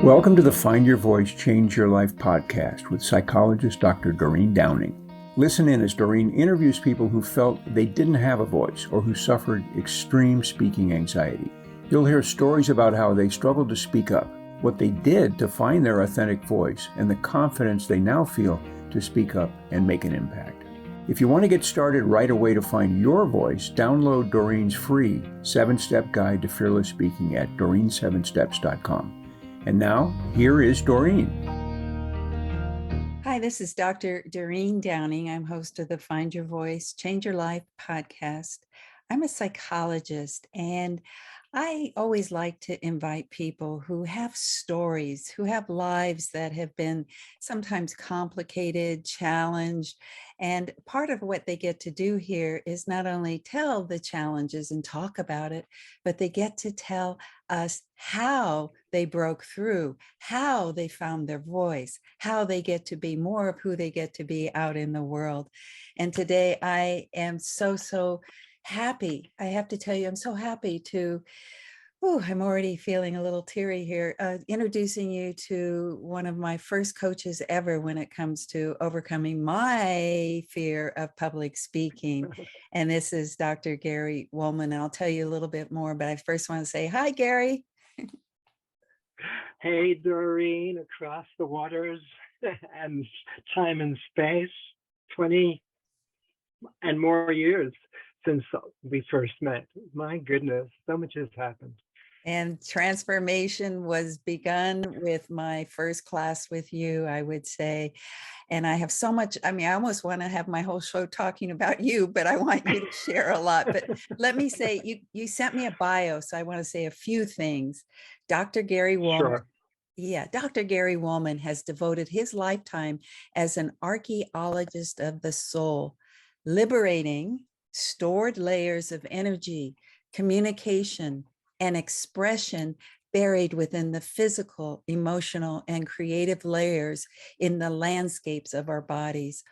Welcome to the Find Your Voice, Change Your Life podcast with psychologist Dr. Doreen Downing. Listen in as Doreen interviews people who felt they didn't have a voice or who suffered extreme speaking anxiety. You'll hear stories about how they struggled to speak up, what they did to find their authentic voice, and the confidence they now feel to speak up and make an impact. If you want to get started right away to find your voice, download Doreen's free 7-step guide to fearless speaking at doreen7steps.com. And now, here is Doreen. Hi, this is Dr. Doreen Downing. I'm host of the Find Your Voice, Change Your Life podcast. I'm a psychologist, and I always like to invite people who have stories, who have lives that have been sometimes complicated, challenged. And part of what they get to do here is not only tell the challenges and talk about it, but they get to tell us how they broke through, how they found their voice, how they get to be more of who they get to be out in the world. And today I am so happy. I have to tell you, I'm so happy to, I'm already feeling a little teary here, introducing you to one of my first coaches ever when it comes to overcoming my fear of public speaking. And this is Dr. Gary Wohlman. And I'll tell you a little bit more, but I first want to say, hi, Gary. Hey, Doreen, across the waters and time and space, 20 and more years since we first met. My goodness, so much has happened. And transformation was begun with my first class with you, I would say. And I have so much, I almost want to have my whole show talking about you, but I want you to share a lot. But let me say, you sent me a bio, so I want to say a few things. Dr. Gary Wohlman. Sure. Yeah, Dr. Gary Wohlman has devoted his lifetime as an archaeologist of the soul, liberating stored layers of energy, communication, and expression buried within the physical, emotional, and creative layers in the landscapes of our bodies.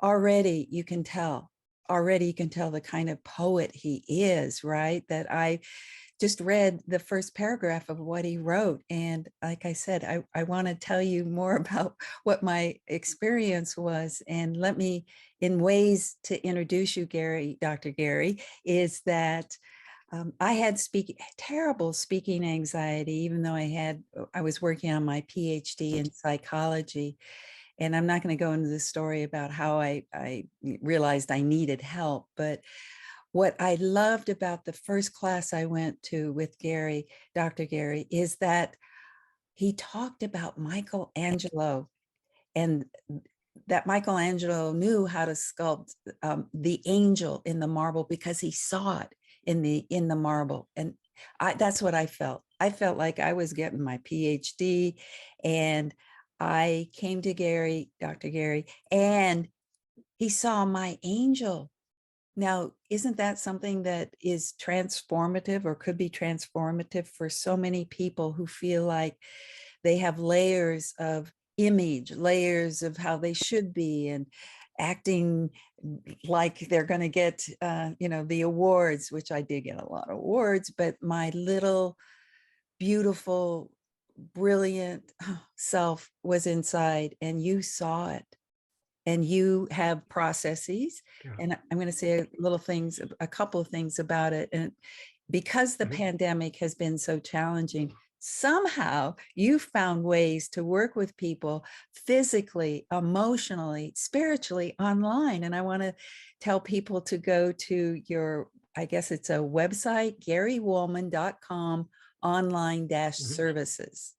Already you can tell the kind of poet he is, right? That I just read the first paragraph of what he wrote. And like I said, I want to tell you more about what my experience was. And let me, in ways to introduce you, Gary, Dr. Gary, is that I had terrible speaking anxiety, even though I was working on my PhD in psychology. And I'm not going to go into the story about how I realized I needed help. But what I loved about the first class I went to with Gary, Dr. Gary, is that he talked about Michelangelo, and that Michelangelo knew how to sculpt the angel in the marble because he saw it in the marble. And that's what I felt. I felt like I was getting my PhD, and I came to Gary, Dr. Gary, and he saw my angel. Now, isn't that something that is transformative or could be transformative for so many people who feel like they have layers of image, layers of how they should be, and acting like they're going to get, the awards, which I did get a lot of awards, but my little beautiful, brilliant self was inside, and you saw it. And you have processes, and I'm going to say a couple of things about it. And because the pandemic has been so challenging, somehow you found ways to work with people physically, emotionally, spiritually online. And I want to tell people to go to your, I guess it's a website, garywohlman.com online-services.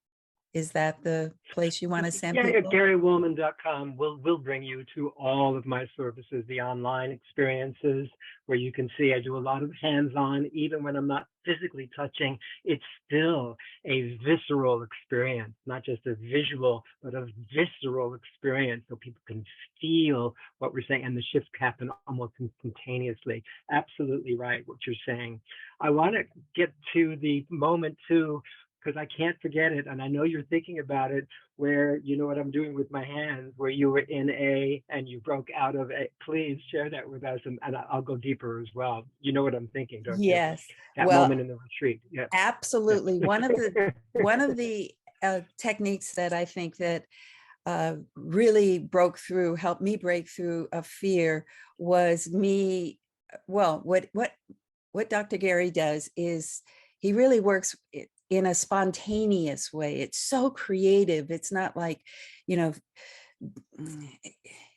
Is that the place you want to send people? Yeah, GaryWohlman.com will bring you to all of my services, the online experiences, where you can see I do a lot of hands-on. Even when I'm not physically touching, it's still a visceral experience, not just a visual, but a visceral experience, so people can feel what we're saying, and the shifts happen almost instantaneously. Absolutely right, what you're saying. I want to get to the moment too, because I can't forget it, and I know you're thinking about it, where you know what I'm doing with my hands, where you were in A and you broke out of A. Please share that with us, and I'll go deeper as well. You know what I'm thinking, don't you? Yes. That moment in the retreat. Yeah. Absolutely. Yeah. One of the techniques that I think that really helped me break through a fear was well, what Dr. Gary does is he really works in a spontaneous way. It's so creative. It's not like, you know,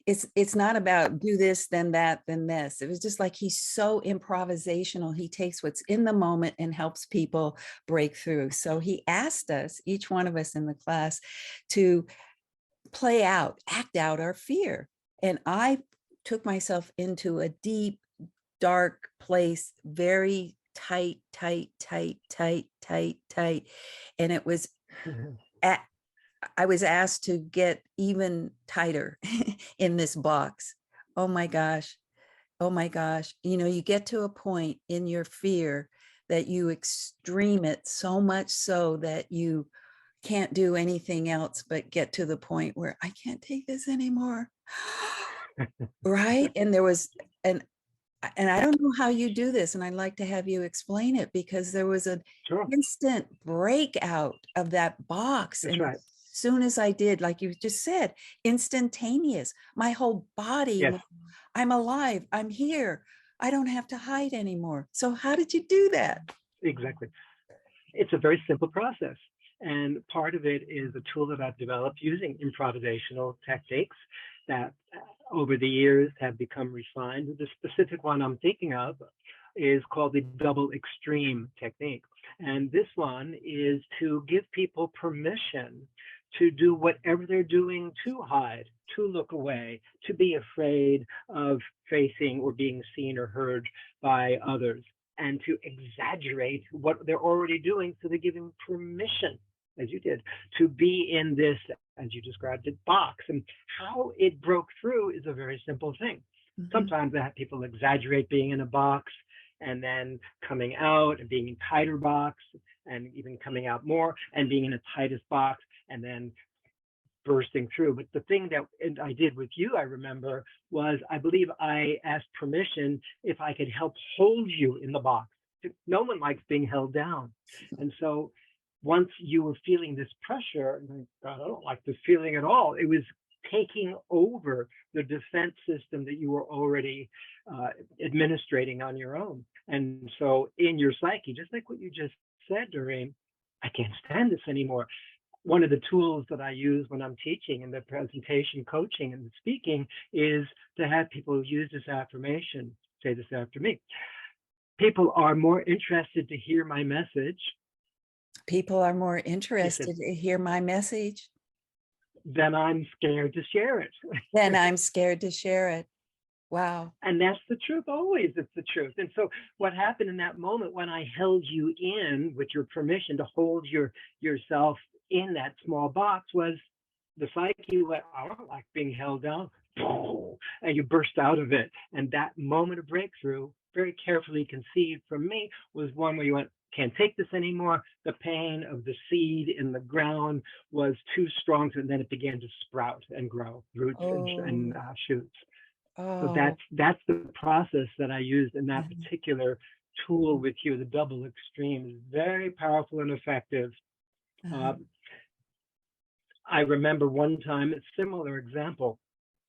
it's not about do this, then that, then this. It was just like he's so improvisational. He takes what's in the moment and helps people break through. So he asked us, each one of us in the class, to act out our fear. And I took myself into a deep, dark place, very tight. And it was I was asked to get even tighter in this box. Oh my gosh. Oh my gosh. You know, you get to a point in your fear that you extreme it so much so that you can't do anything else but get to the point where I can't take this anymore. Right? And there was and I don't know how you do this, and I'd like to have you explain it, because there was an Sure. instant breakout of that box. That's And right. as soon as I did, like you just said, instantaneous, my whole body, Yes. I'm alive, I'm here, I don't have to hide anymore. So how did you do that? Exactly. It's a very simple process. And part of it is a tool that I've developed using improvisational techniques that over the years have become refined. The specific one I'm thinking of is called the double extreme technique. And this one is to give people permission to do whatever they're doing, to hide, to look away, to be afraid of facing or being seen or heard by others, and to exaggerate what they're already doing. So they're giving permission, as you did, to be in this, as you described it, box. And how it broke through is a very simple thing. Mm-hmm. Sometimes I have people exaggerate being in a box and then coming out and being in a tighter box and even coming out more and being in the tightest box and then bursting through. But the thing that I did with you, I remember, was I believe I asked permission if I could help hold you in the box. No one likes being held down. And so once you were feeling this pressure, God, I don't like this feeling at all. It was taking over the defense system that you were already administrating on your own. And so in your psyche, just like what you just said, Doreen, I can't stand this anymore. One of the tools that I use when I'm teaching in the presentation coaching and the speaking is to have people use this affirmation. Say this after me. People are more interested to hear my message. People are more interested to hear my message than I'm scared to share it. Then I'm scared to share it. Wow. And that's the truth. Always it's the truth. And so what happened in that moment when I held you in with your permission to hold yourself in that small box was the psyche went, I don't like being held down. And you burst out of it. And that moment of breakthrough, very carefully conceived from me, was one where you went, can't take this anymore. The pain of the seed in the ground was too strong. And then it began to sprout and grow roots and shoots. So that's the process that I used in that particular tool with you. The double extreme is very powerful and effective. I remember one time, a similar example.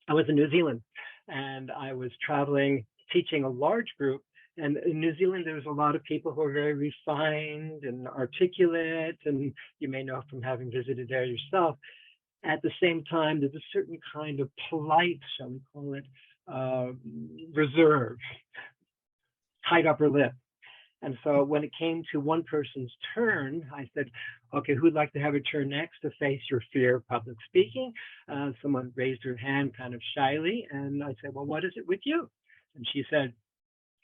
I was in New Zealand and I was traveling, teaching a large group. And in New Zealand, there's a lot of people who are very refined and articulate, and you may know from having visited there yourself. At the same time, there's a certain kind of polite, shall we call it, reserve, tight upper lip. And so when it came to one person's turn, I said, okay, who'd like to have a turn next to face your fear of public speaking? Someone raised her hand kind of shyly. And I said, well, what is it with you? And she said,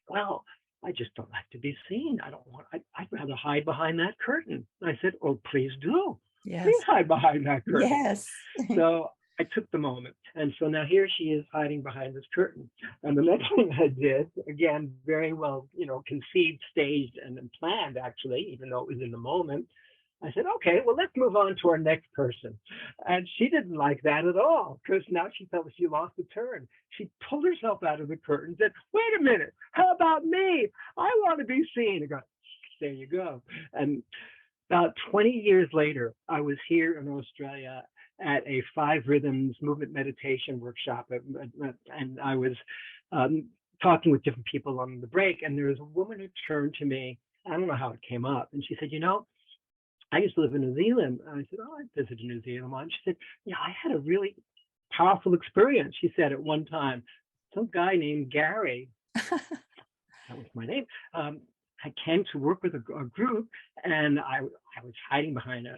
well, I just don't like to be seen. I'd rather hide behind that curtain. I said, oh, please do. Yes. Please hide behind that curtain. Yes. So I took the moment. And so now here she is hiding behind this curtain. And the next thing I did, again, very well, conceived, staged, and planned, actually, even though it was in the moment, I said, okay, well, let's move on to our next person. And she didn't like that at all, because now she felt she lost the turn. She pulled herself out of the curtain and said, wait a minute, how about me? I want to be seen. I go, there you go. And About 20 years later, I was here in Australia at a 5 rhythms movement meditation workshop. And I was talking with different people on the break. And there was a woman who turned to me. I don't know how it came up. And she said, you know, I used to live in New Zealand. And I said, oh, I visited New Zealand once. She said, yeah, I had a really powerful experience. She said at one time, some guy named Gary, that was my name, I came to work with a group, and I was hiding behind a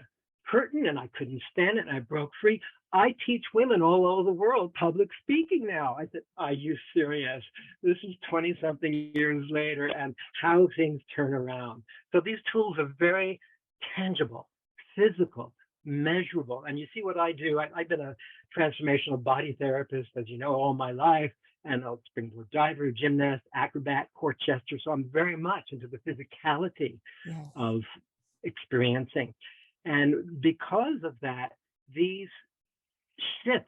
curtain, and I couldn't stand it, and I broke free. I teach women all over the world public speaking now. I said, are you serious? This is 20-something years later, and how things turn around. So these tools are very tangible, physical, measurable. And you see what I do. I've been a transformational body therapist, as you know, all my life, and a springboard diver, gymnast, acrobat, court jester. So I'm very much into the physicality Yes. of experiencing. And because of that, these shifts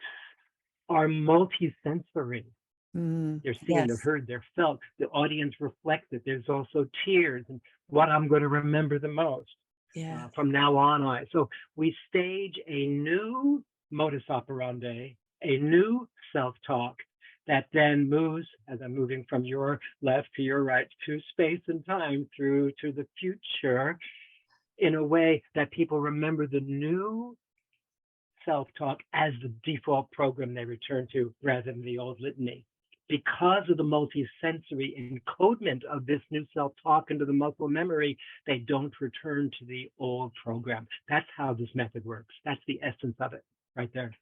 are multi-sensory. They're seen, Yes. they're heard, they're felt. The audience reflects it. There's also tears and what I'm going to remember the most. Yeah. From now on. So we stage a new modus operandi, a new self-talk that then moves, as I'm moving from your left to your right, to space and time through to the future, in a way that people remember the new self-talk as the default program they return to rather than the old litany. Because of the multi-sensory encodement of this new self-talk into the muscle memory, they don't return to the old program. That's how this method works. That's the essence of it right there.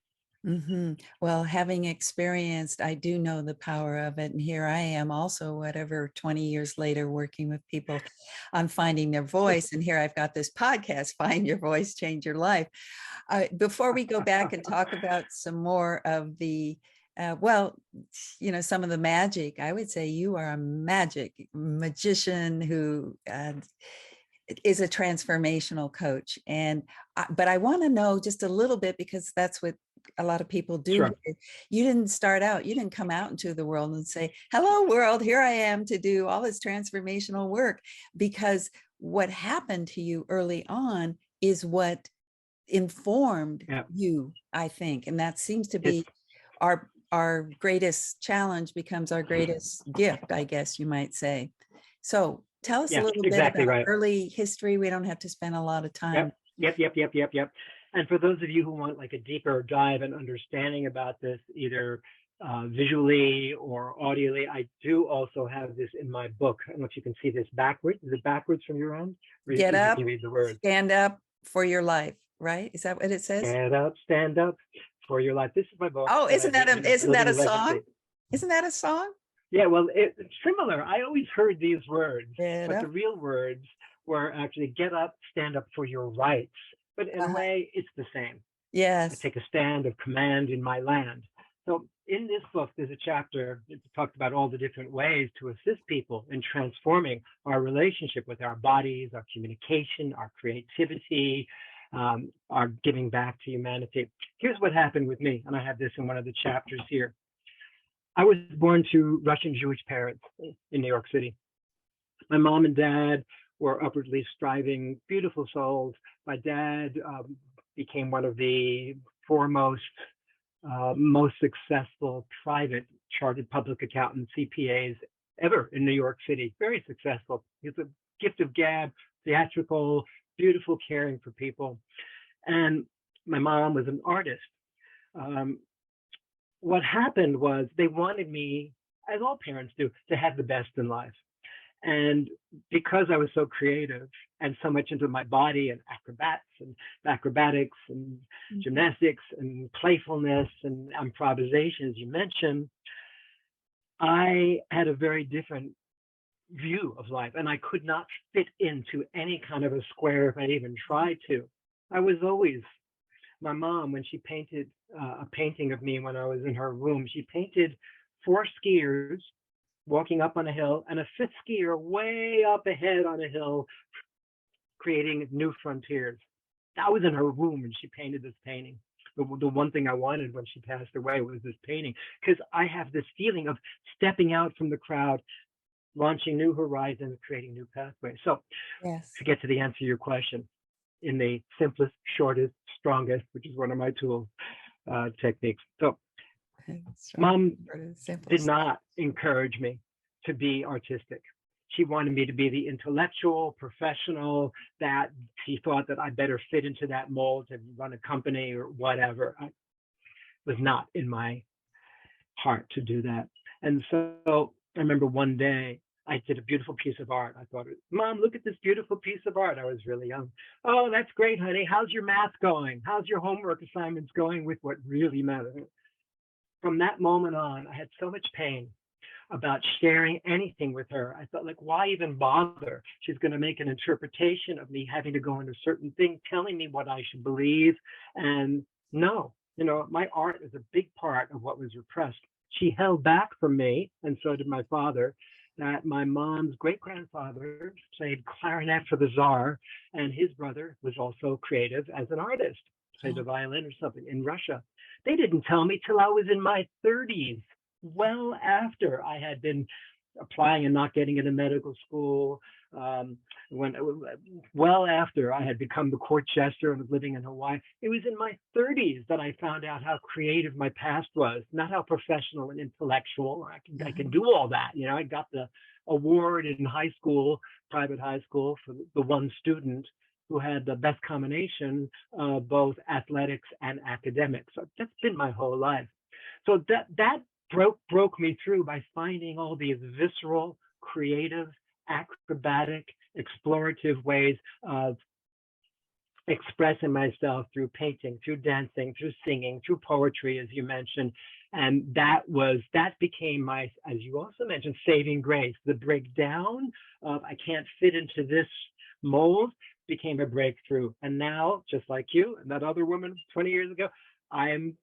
Well, having experienced, I do know the power of it. And here I am also, whatever, 20 years later, working with people on finding their voice. And here I've got this podcast, Find Your Voice, Change Your Life. Before we go back and talk about some more of the well, you know, some of the magic, I would say you are a magician who is a transformational coach. But I want to know just a little bit, because that's what a lot of people do. Sure. You didn't start out, you didn't come out into the world and say, hello world, here I am to do all this transformational work, because what happened to you early on is what informed you, I think. And that seems to be our greatest challenge, becomes our greatest gift, I guess you might say. So tell us a little bit about early history. We don't have to spend a lot of time. Yep. And for those of you who want like a deeper dive and understanding about this, either visually or audially, I do also have this in my book. I don't know if you can see this backwards. Is it backwards from your end? Get up, you read the words. Stand up for your life, right? Is that what it says? Stand up for your life. This is my book. Oh, isn't that a song? Isn't that a song? Yeah, well, it's similar. I always heard these words, but the real words were actually get up, stand up for your rights. But in a way, it's the same. Yes. I take a stand of command in my land. So in this book, there's a chapter that talks about all the different ways to assist people in transforming our relationship with our bodies, our communication, our creativity, our giving back to humanity. Here's what happened with me, and I have this in one of the chapters here. I was born to Russian Jewish parents in New York City. My mom and dad were upwardly striving, beautiful souls. My dad became one of the foremost, most successful private chartered public accountant CPAs ever in New York City. Very successful. He's a gift of gab, theatrical, beautiful, caring for people. And my mom was an artist. What happened was they wanted me, as all parents do, to have the best in life. And because I was so creative and so much into my body and acrobatics and gymnastics and playfulness and improvisation, as you mentioned, I had a very different view of life, and I could not fit into any kind of a square if I even tried to. I was always, my mom, when she painted a painting of me when I was in her room, she painted 4 skiers walking up on a hill and a 5th skier way up ahead on a hill, creating new frontiers. I was in her room and she painted this painting. The one thing I wanted when she passed away was this painting, because I have this feeling of stepping out from the crowd, launching new horizons, creating new pathways. So to get to the answer to your question, in the simplest, shortest, strongest, which is one of my tools, techniques. So Mom did not encourage me to be artistic. She wanted me to be the intellectual professional that she thought that I better fit into that mold to run a company or whatever. I was not in my heart to do that. And so I remember one day I did a beautiful piece of art. I thought, Mom, look at this beautiful piece of art. I was really young. Oh, that's great, honey. How's your math going? How's your homework assignments going with what really matters? From that moment on, I had so much pain about sharing anything with her. I felt like, why even bother? She's going to make an interpretation of me having to go into certain things, telling me what I should believe. And no, my art is a big part of what was repressed. She held back from me, and so did my father, that my mom's great-grandfather played clarinet for the Tsar, and his brother was also creative as an artist, played the violin or something in Russia. They didn't tell me till I was in my 30s, well after I had been applying and not getting into medical school, well after I had become the court jester and was living in Hawaii. It was in my 30s that I found out how creative my past was, not how professional and intellectual. I can do all that. I got the award in high school, private high school, for the one student who had the best combination of both athletics and academics. So that's been my whole life. So that broke me through by finding all these visceral, creative, acrobatic, explorative ways of expressing myself through painting, through dancing, through singing, through poetry, as you mentioned. And that became my, as you also mentioned, saving grace. The breakdown of I can't fit into this mold became a breakthrough. And now, just like you and that other woman 20 years ago, I'm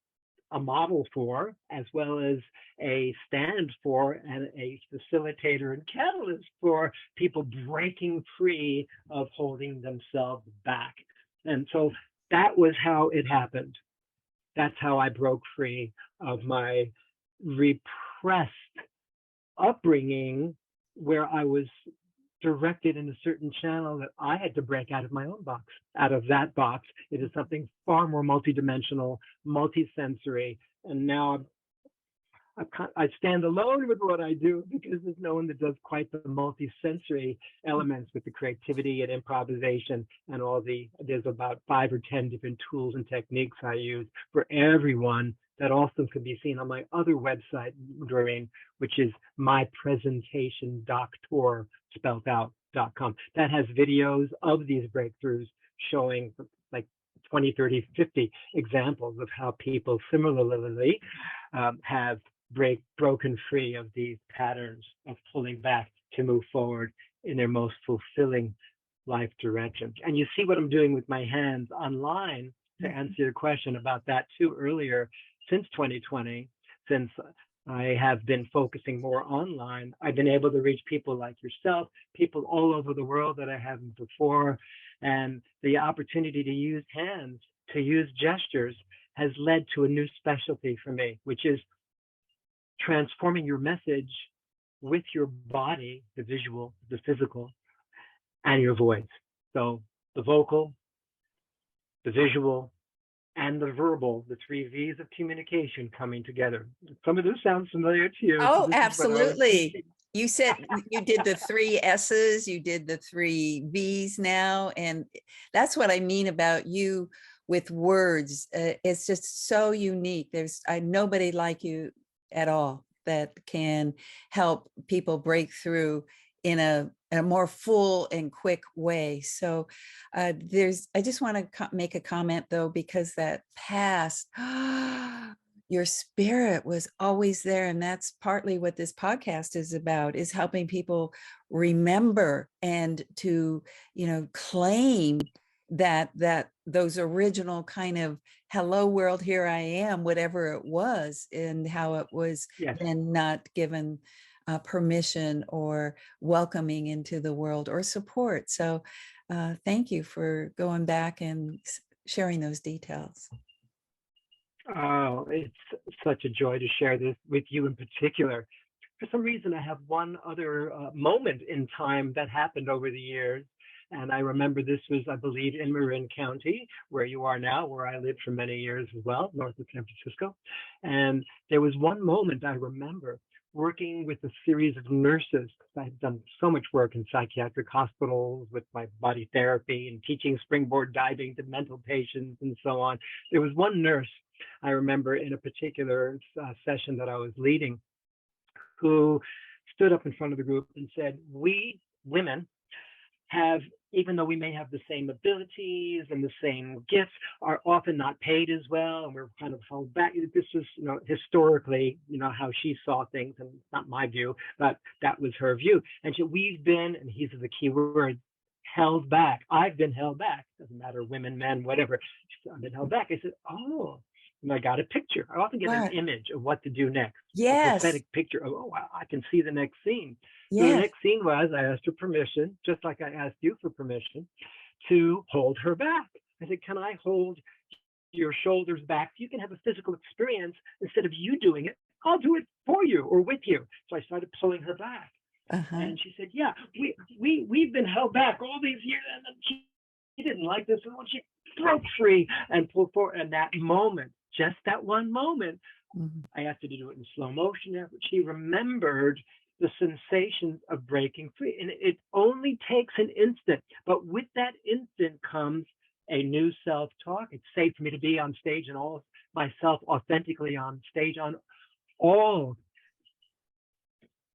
a model for, as well as a stand for, and a facilitator and catalyst for people breaking free of holding themselves back. And so that was how it happened. That's how I broke free of my repressed upbringing, where I was directed in a certain channel that I had to break out of my own box. Out of that box, it is something far more multidimensional, multisensory, and now I stand alone with what I do because there's no one that does quite the multisensory elements with the creativity and improvisation and there's about 5 or 10 different tools and techniques I use for everyone that also can be seen on my other website, Doreen, which is mypresentationdoctor, spelled out.com. That has videos of these breakthroughs showing like 20, 30, 50 examples of how people similarly have broken free of these patterns of pulling back to move forward in their most fulfilling life direction. And you see what I'm doing with my hands online to answer your question about that too earlier. Since 2020, since I have been focusing more online, I've been able to reach people like yourself, people all over the world that I haven't before. And the opportunity to use hands, to use gestures, has led to a new specialty for me, which is transforming your message with your body, the visual, the physical, and your voice. So the vocal, the visual, and the verbal, the 3 V's of communication coming together. Some of this sounds familiar to you. Oh, absolutely. You said you did the 3 S's, you did the 3 V's now. And that's what I mean about you with words. It's just so unique. There's nobody like you at all that can help people break through in a more full and quick way. So I just want to make a comment though, because that past, your spirit was always there. And that's partly what this podcast is about, is helping people remember and to, claim that those original kind of hello world, here I am, whatever it was, and how it was then not given permission or welcoming into the world or support. So thank you for going back and sharing those details. Oh, it's such a joy to share this with you in particular. For some reason, I have one other moment in time that happened over the years. And I remember this was, I believe, in Marin County, where you are now, where I lived for many years as well, north of San Francisco. And there was one moment I remember working with a series of nurses. I had done so much work in psychiatric hospitals with my body therapy and teaching springboard diving to mental patients and so on. There was one nurse I remember in a particular session that I was leading who stood up in front of the group and said, "We women have, even though we may have the same abilities and the same gifts, are often not paid as well, and we're kind of held back." This was, historically, how she saw things, and it's not my view, but that was her view. And so we've been, and he's the key word, held back. I've been held back. Doesn't matter, women, men, whatever. I've been held back. I said, oh. And I got a picture. I often get an image of what to do next. Yes. A prophetic picture of, oh, I can see the next scene. So the Yes. next scene was, I asked her permission, just like I asked you for permission, to hold her back. I said, can I hold your shoulders back? You can have a physical experience. Instead of you doing it, I'll do it for you or with you. So I started pulling her back. And she said, yeah, we've been held back all these years. And then she didn't like this. And when she broke free and pulled forward, and that moment, just that one moment, I asked her to do it in slow motion. She remembered the sensation of breaking free. And it only takes an instant. But with that instant comes a new self-talk. It's safe for me to be on stage and all myself authentically on stage on all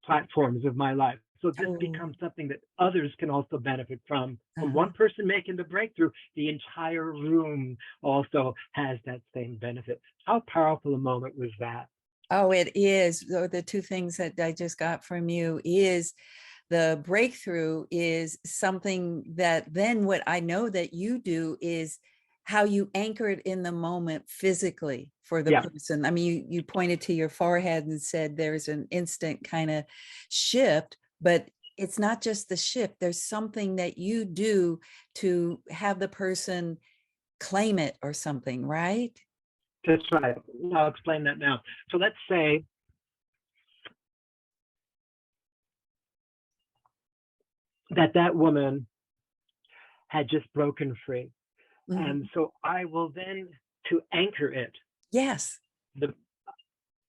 platforms of my life. So this becomes something that others can also benefit from. From one person making the breakthrough, the entire room also has that same benefit. How powerful a moment was that? Oh, it is. The two things that I just got from you is the breakthrough is something that then what I know that you do is how you anchor it in the moment physically for the person. I mean, you pointed to your forehead and said there's an instant kind of shift, but it's not just the shift. There's something that you do to have the person claim it or something, right? That's right. I'll explain that now. So let's say that woman had just broken free. And so I will then, to anchor it. Yes.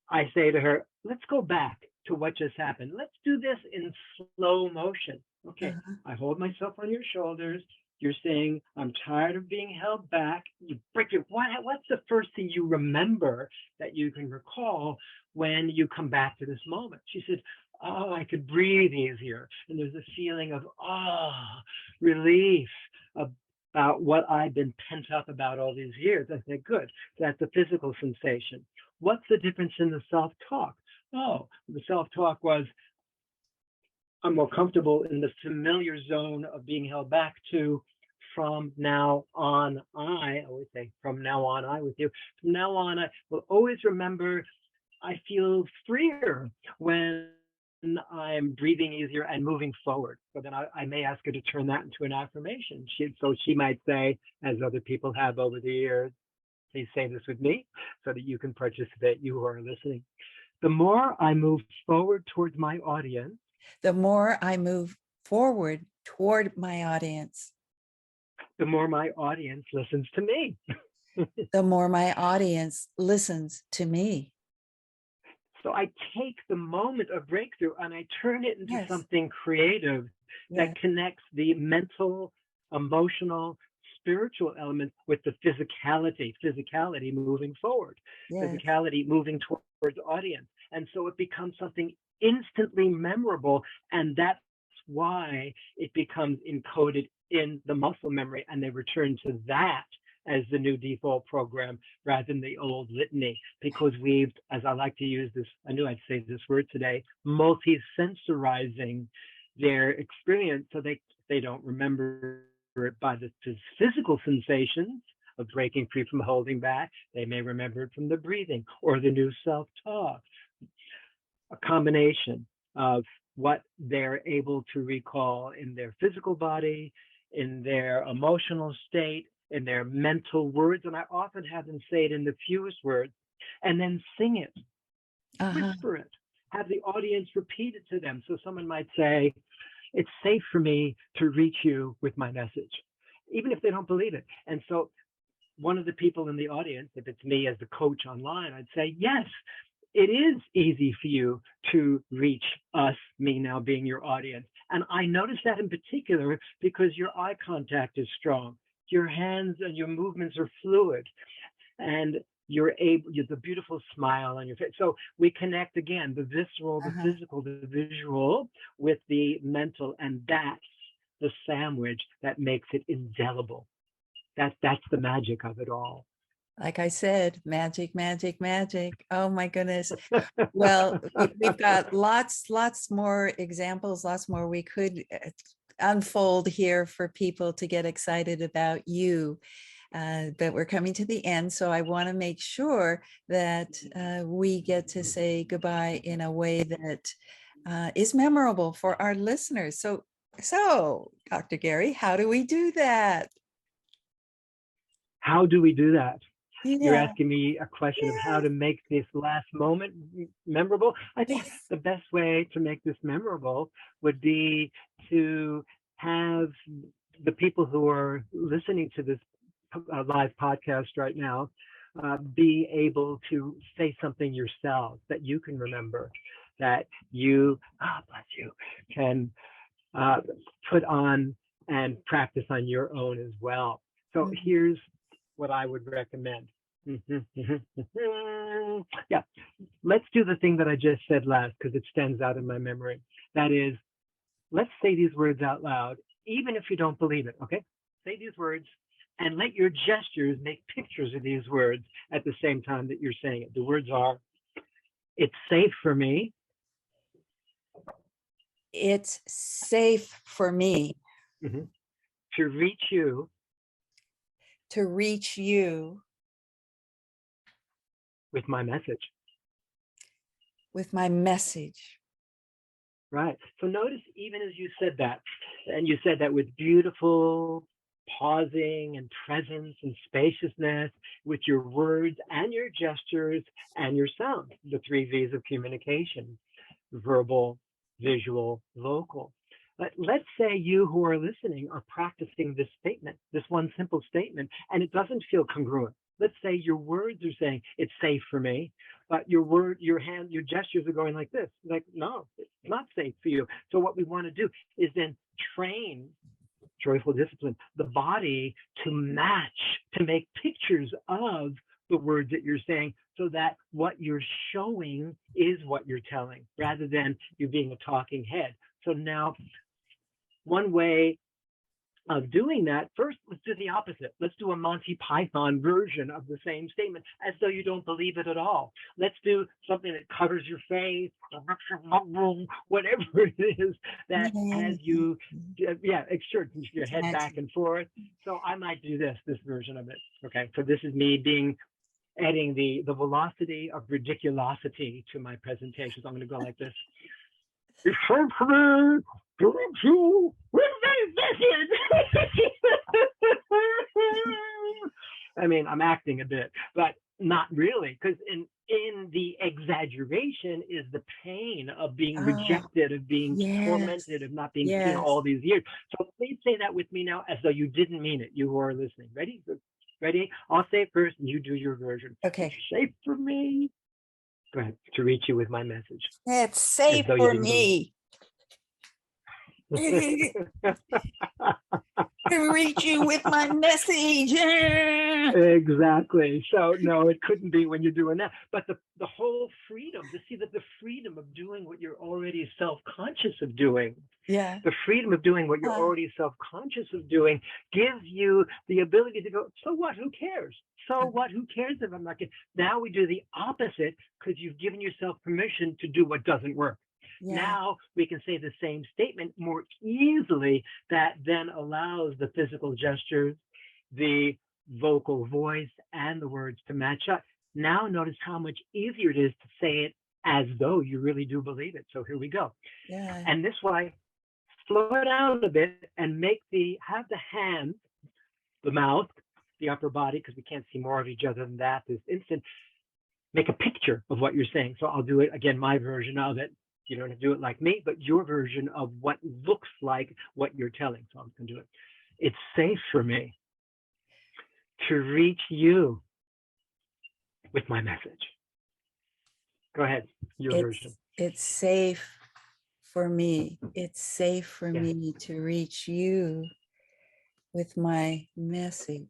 I say to her, let's go back to what just happened. Let's do this in slow motion. Okay. I hold myself on your shoulders. You're saying, I'm tired of being held back. You break it. What's the first thing you remember that you can recall when you come back to this moment? She said, oh, I could breathe easier. And there's a feeling of, relief about what I've been pent up about all these years. I said, good. That's a physical sensation. What's the difference in the self-talk? Oh, the self-talk was, I'm more comfortable in the familiar zone of being held back to, from now on, I always say, from now on, I with you. From now on, I will always remember I feel freer when I'm breathing easier and moving forward. So then I may ask her to turn that into an affirmation. So she might say, as other people have over the years, please say this with me so that you can participate, you who are listening. The more I move forward towards my audience, the more I move forward toward my audience, the more my audience listens to me. the more my audience listens to me. So I take the moment of breakthrough and I turn it into something creative that connects the mental, emotional, spiritual element with the physicality moving forward, physicality moving towards audience. And so it becomes something instantly memorable. And that's why it becomes encoded in the muscle memory. And they return to that as the new default program rather than the old litany, because we've, as I like to use this, I knew I'd say this word today, multi-sensorizing their experience so they don't remember it by the physical sensations of breaking free from holding back. They may remember it from the breathing or the new self-talk, a combination of what they're able to recall in their physical body, in their emotional state, in their mental words. And I often have them say it in the fewest words and then sing it, whisper it, have the audience repeat it to them. So someone might say, It's safe for me to reach you with my message, even if they don't believe it. And so one of the people in the audience, if it's me as the coach online, I'd say, yes, it is easy for you to reach us, me now being your audience. And I notice that in particular because your eye contact is strong. Your hands and your movements are fluid. And you're the beautiful smile on your face. So we connect again, the visceral, the physical, the visual with the mental, and that's the sandwich that makes it indelible. That's the magic of it all. Like I said, magic, magic, magic. Oh my goodness. Well, we've got lots more examples, lots more we could unfold here for people to get excited about you. But we're coming to the end, so I want to make sure that we get to say goodbye in a way that is memorable for our listeners. So, Dr. Gary, how do we do that? How do we do that? Yeah. You're asking me a question of how to make this last moment memorable. I think the best way to make this memorable would be to have the people who are listening to this live podcast right now be able to say something yourself that you can remember, that you, bless you, can put on and practice on your own as well. So here's what I would recommend. Yeah, let's do the thing that I just said last because it stands out in my memory. That is, let's say these words out loud, even if you don't believe it, okay? Say these words and let your gestures make pictures of these words at the same time that you're saying it. The words are, it's safe for me. It's safe for me. To reach you. To reach you. With my message. With my message. Right. So notice, even as you said that, and you said that with beautiful pausing and presence and spaciousness with your words and your gestures and your sound, the 3 V's of communication: verbal, visual, vocal. But let's say you who are listening are practicing this statement, this one simple statement, and it doesn't feel congruent. Let's say your words are saying it's safe for me, but your gestures are going like this. Like, no, it's not safe for you. So what we want to do is then train, joyful discipline, the body to match, to make pictures of the words that you're saying, so that what you're showing is what you're telling, rather than you being a talking head. So now, one way of doing that, first, let's do the opposite. Let's do a Monty Python version of the same statement, as though you don't believe it at all. Let's do something that covers your face, whatever it is that has you, exert your head back and forth. So I might do this version of it. Okay, so this is me adding the velocity of ridiculosity to my presentations. I'm going to go like this. It's time for me to reach you with my message. I mean, I'm acting a bit, but not really, because in the exaggeration is the pain of being rejected, of being tormented, of not being seen all these years. So please say that with me now, as though you didn't mean it, you who are listening. Ready? Ready? I'll say it first, and you do your version. Okay. It's safe for me. Go ahead. To reach you with my message. It's safe for me. To reach you with my message. Exactly. So no, it couldn't be when you're doing that. But the whole freedom, to see that the freedom of doing what you're already self-conscious of doing, the freedom of doing what you're already self-conscious of doing gives you the ability to go, so what, who cares? So what, who cares if I'm not getting? Now we do the opposite, because you've given yourself permission to do what doesn't work. Now we can say the same statement more easily, that then allows the physical gestures, the vocal voice, and the words to match up. Now notice how much easier it is to say it as though you really do believe it. So here we go. And this way, slow it down a bit and have the hands, the mouth, the upper body, because we can't see more of each other than that this instant, make a picture of what you're saying. So I'll do it again, my version of it. You don't have to do it like me, but your version of what looks like what you're telling. So I'm going to do it. It's safe for me to reach you with my message. Go ahead, your version. It's safe for me. It's safe for Yeah. me to reach you with my message.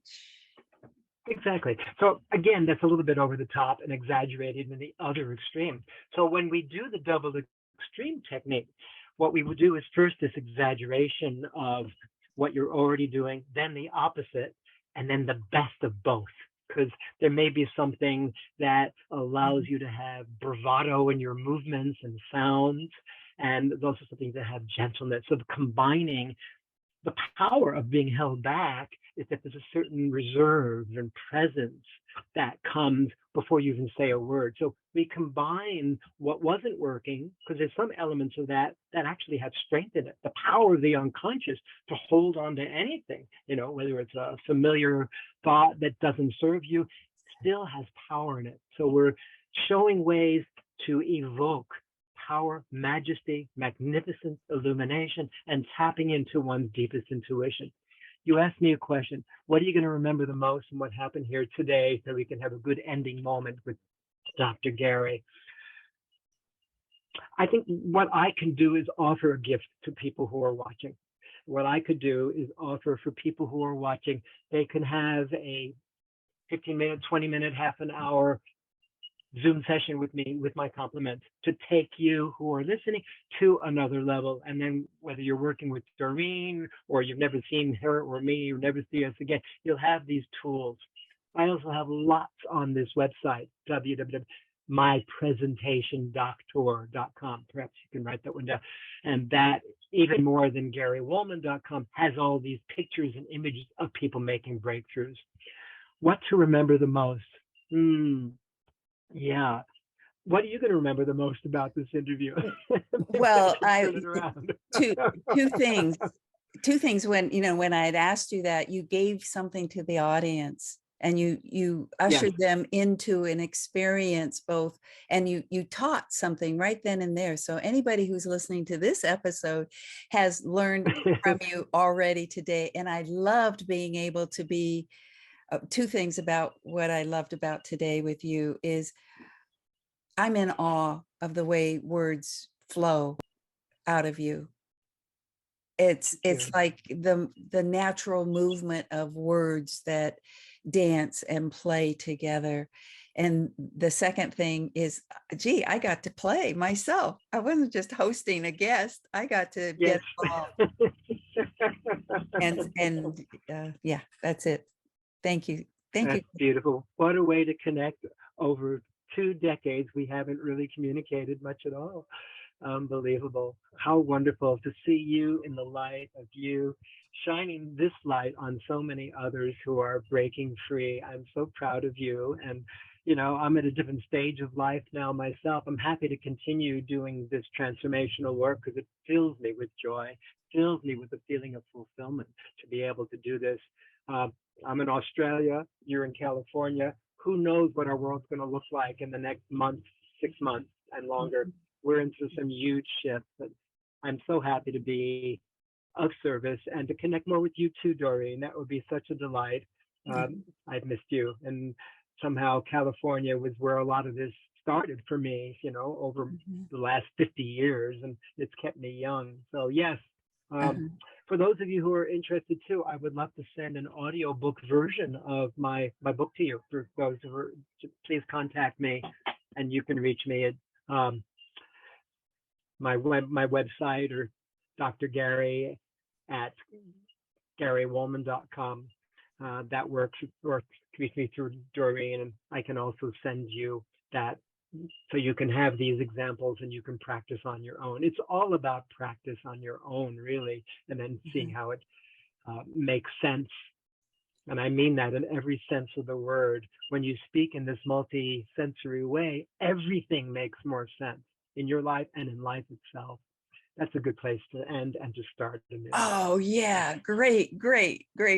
Exactly. So again, that's a little bit over the top and exaggerated in the other extreme. So when we do the double extreme technique, what we would do is first this exaggeration of what you're already doing, then the opposite, and then the best of both. Because there may be something that allows you to have bravado in your movements and sounds, and there's also something that have gentleness. So combining the power of being held back is that there's a certain reserve and presence that comes before you even say a word. So we combine what wasn't working, because there's some elements of that that actually have strength in it. The power of the unconscious to hold on to anything, whether it's a familiar thought that doesn't serve you, still has power in it. So we're showing ways to evoke power, majesty, magnificence, illumination, and tapping into one's deepest intuition. You asked me a question. What are you going to remember the most and what happened here today so we can have a good ending moment with Dr. Gary? I think what I can do is offer a gift to people who are watching. What I could do is offer for people who are watching, they can have a 15-minute, 20-minute, half an hour Zoom session with me with my compliments to take you who are listening to another level. And then whether you're working with Doreen or you've never seen her or me, you'll never see us again, you'll have these tools. I also have lots on this website, www.mypresentationdoctor.com. Perhaps you can write that one down. And that, even more than GaryWohlman.com, has all these pictures and images of people making breakthroughs. What to remember the most? Yeah. What are you going to remember the most about this interview? Well, two things. When I had asked you that, you gave something to the audience and you ushered them into an experience both, and you taught something right then and there. So anybody who's listening to this episode has learned from you already today. And I loved being able to be two things about what I loved about today with you is I'm in awe of the way words flow out of you. It's like the natural movement of words that dance and play together. And the second thing is, gee, I got to play myself. I wasn't just hosting a guest. I got to get involved. and yeah, that's it. Thank you. That's beautiful. What a way to connect. Over 2 decades, we haven't really communicated much at all. Unbelievable. How wonderful to see you in the light of you, shining this light on so many others who are breaking free. I'm so proud of you. And, I'm at a different stage of life now myself. I'm happy to continue doing this transformational work because it fills me with joy, fills me with a feeling of fulfillment to be able to do this. I'm in Australia, you're in California. Who knows what our world's going to look like in the next month, 6 months and longer. We're into some huge shifts. But I'm so happy to be of service and to connect more with you too, Doreen. That would be such a delight. I've missed you. And somehow California was where a lot of this started for me, over the last 50 years, and it's kept me young. So yes, for those of you who are interested too, I would love to send an audiobook version of my book to you. For those who are, please contact me, and you can reach me at my website or Dr. Gary at GaryWohlman.com. That works, or reach me through Doreen, and I can also send you that so you can have these examples and you can practice on your own. It's all about practice on your own, really, and then seeing how it makes sense. And I mean that in every sense of the word. When you speak in this multi-sensory way, everything makes more sense in your life and in life itself. That's a good place to end and to start. Oh, yeah. Great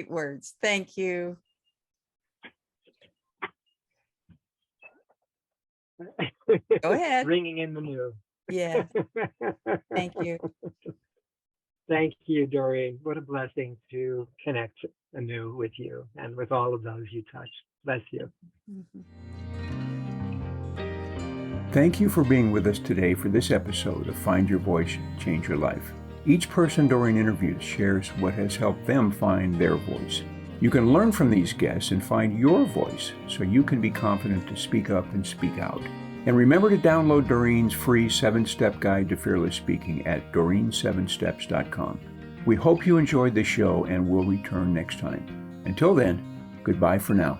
words. Thank you. Go ahead. Bringing in the new. Yeah. Thank you. Thank you, Doreen. What a blessing to connect anew with you and with all of those you touched. Bless you. Mhm. Thank you for being with us today for this episode of Find Your Voice, Change Your Life. Each person Doreen interviews shares what has helped them find their voice. You can learn from these guests and find your voice so you can be confident to speak up and speak out. And remember to download Doreen's free 7-step guide to fearless speaking at doreen7steps.com. We hope you enjoyed the show and will return next time. Until then, goodbye for now.